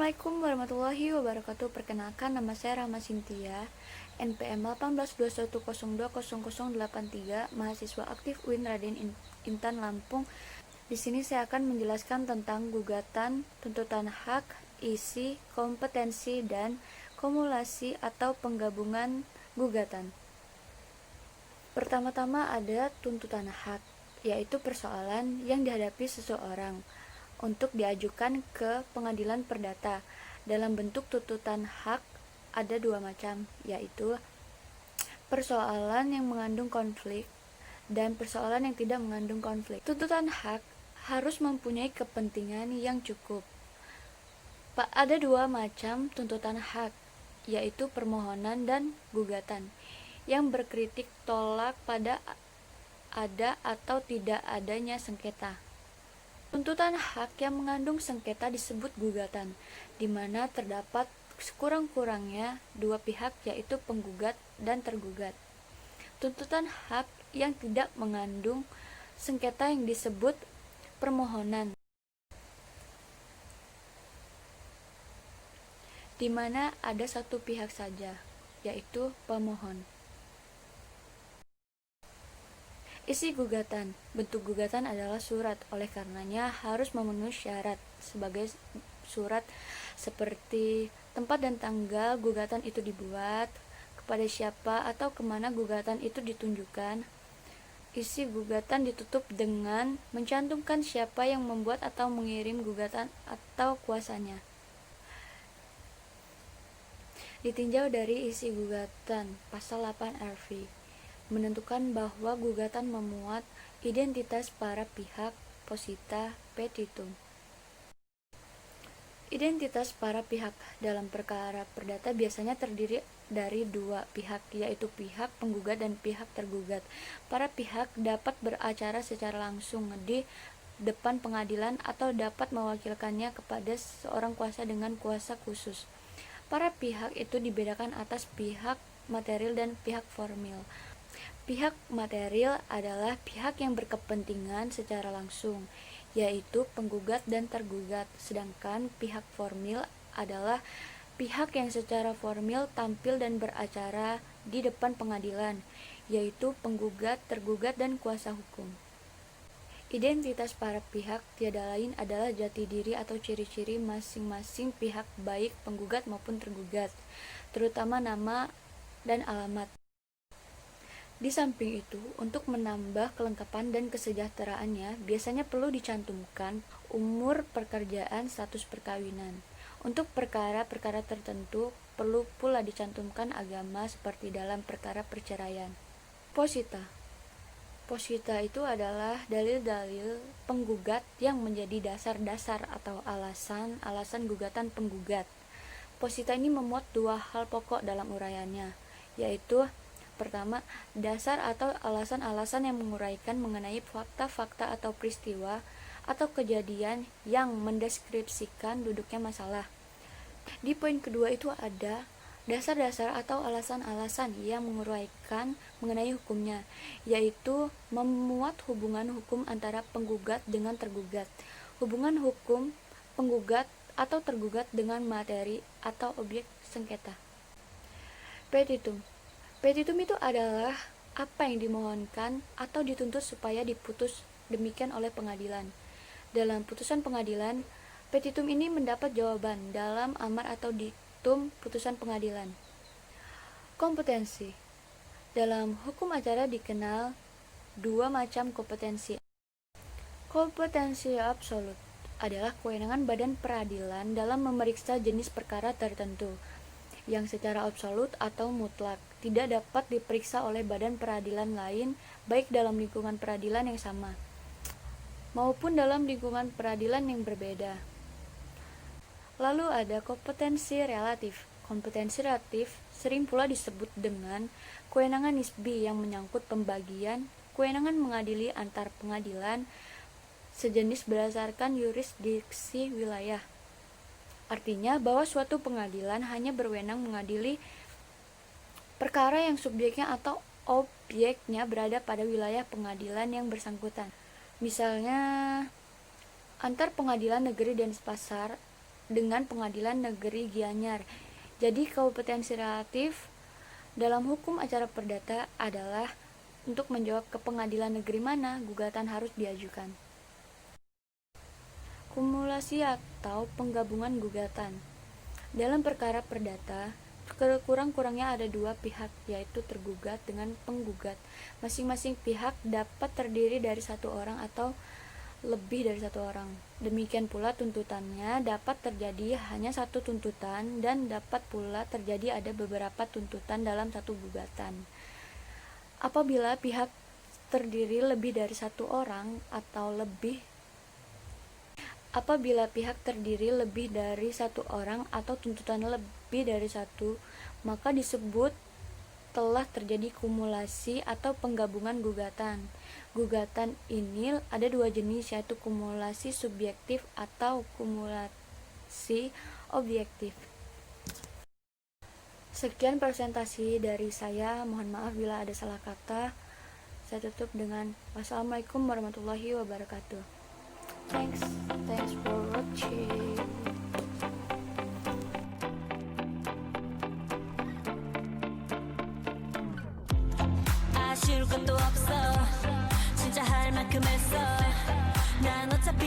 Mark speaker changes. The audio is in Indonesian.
Speaker 1: Assalamualaikum warahmatullahi wabarakatuh. Perkenalkan, nama saya Rahma Sintia, NPM 1821020083, mahasiswa aktif UIN Raden Intan Lampung. Di sini saya akan menjelaskan tentang gugatan, tuntutan hak, isi, kompetensi, dan kumulasi atau penggabungan gugatan. Pertama-tama ada tuntutan hak, yaitu persoalan yang dihadapi seseorang untuk diajukan ke pengadilan perdata. Dalam bentuk tuntutan hak ada dua macam, yaitu persoalan yang mengandung konflik dan persoalan yang tidak mengandung konflik. Tuntutan hak harus mempunyai kepentingan yang cukup. Ada dua macam tuntutan hak, yaitu permohonan dan gugatan, yang berkritik tolak pada ada atau tidak adanya sengketa. Tuntutan hak yang mengandung sengketa disebut gugatan, di mana terdapat sekurang-kurangnya dua pihak, yaitu penggugat dan tergugat. Tuntutan hak yang tidak mengandung sengketa yang disebut permohonan, di mana ada satu pihak saja, yaitu pemohon. Isi gugatan. Bentuk gugatan adalah surat, oleh karenanya harus memenuhi syarat sebagai surat seperti tempat dan tanggal gugatan itu dibuat, kepada siapa atau kemana gugatan itu ditunjukkan. Isi gugatan ditutup dengan mencantumkan siapa yang membuat atau mengirim gugatan atau kuasanya. Ditinjau dari isi gugatan, pasal 8 RV menentukan bahwa gugatan memuat identitas para pihak posita petitum. Identitas para pihak dalam perkara perdata biasanya terdiri dari dua pihak, yaitu pihak penggugat dan pihak tergugat. Para pihak dapat beracara secara langsung di depan pengadilan atau dapat mewakilkannya kepada seorang kuasa dengan kuasa khusus. Para pihak itu dibedakan atas pihak material dan pihak formil. Pihak material adalah pihak yang berkepentingan secara langsung, yaitu penggugat dan tergugat, sedangkan pihak formil adalah pihak yang secara formil tampil dan beracara di depan pengadilan, yaitu penggugat, tergugat, dan kuasa hukum. Identitas para pihak tiada lain adalah jati diri atau ciri-ciri masing-masing pihak, baik penggugat maupun tergugat, terutama nama dan alamat. Di samping itu, untuk menambah kelengkapan dan kesejahteraannya, biasanya perlu dicantumkan umur pekerjaan, status perkawinan. Untuk perkara-perkara tertentu, perlu pula dicantumkan agama seperti dalam perkara perceraian. Posita. Posita itu adalah dalil-dalil penggugat yang menjadi dasar-dasar atau alasan gugatan penggugat. Posita ini memuat dua hal pokok dalam uraiannya, yaitu pertama, dasar atau alasan-alasan yang menguraikan mengenai fakta-fakta atau peristiwa atau kejadian yang mendeskripsikan duduknya masalah. Di poin kedua itu ada dasar-dasar atau alasan-alasan yang menguraikan mengenai hukumnya, yaitu memuat hubungan hukum antara penggugat dengan tergugat, hubungan hukum penggugat atau tergugat dengan materi atau objek sengketa. Petitum. Petitum itu adalah apa yang dimohonkan atau dituntut supaya diputus demikian oleh pengadilan. Dalam putusan pengadilan, petitum ini mendapat jawaban dalam amar atau diktum putusan pengadilan. Kompetensi. Dalam hukum acara dikenal dua macam kompetensi. Kompetensi absolut adalah kewenangan badan peradilan dalam memeriksa jenis perkara tertentu, yang secara absolut atau mutlak tidak dapat diperiksa oleh badan peradilan lain, baik dalam lingkungan peradilan yang sama maupun dalam lingkungan peradilan yang berbeda. Lalu ada kompetensi relatif. Kompetensi relatif sering pula disebut dengan kewenangan nisbi yang menyangkut pembagian kewenangan mengadili antar pengadilan sejenis berdasarkan yurisdiksi wilayah. Artinya bahwa suatu pengadilan hanya berwenang mengadili perkara yang subjeknya atau objeknya berada pada wilayah pengadilan yang bersangkutan. Misalnya, antar pengadilan negeri Denpasar dengan Pengadilan Negeri Gianyar. Jadi kompetensi relatif dalam hukum acara perdata adalah untuk menjawab ke pengadilan negeri mana gugatan harus diajukan. Kumulasi atau penggabungan gugatan. Dalam perkara perdata, kurang-kurangnya ada dua pihak, yaitu tergugat dengan penggugat. Masing-masing pihak dapat terdiri dari satu orang atau lebih dari satu orang. Demikian pula tuntutannya dapat terjadi hanya satu tuntutan dan dapat pula terjadi ada beberapa tuntutan dalam satu gugatan. Apabila pihak terdiri lebih dari satu orang atau lebih Apabila pihak terdiri lebih dari satu orang atau tuntutan lebih dari satu, maka disebut telah terjadi kumulasi atau penggabungan gugatan. Gugatan ini ada dua jenis, yaitu kumulasi subjektif atau kumulasi objektif. Sekian presentasi dari saya, mohon maaf bila ada salah kata. Saya tutup dengan wassalamualaikum warahmatullahi wabarakatuh. Thanks for watching.
Speaker 2: 아쉬울 것도 없어 진짜 할 만큼 했어 난 어차피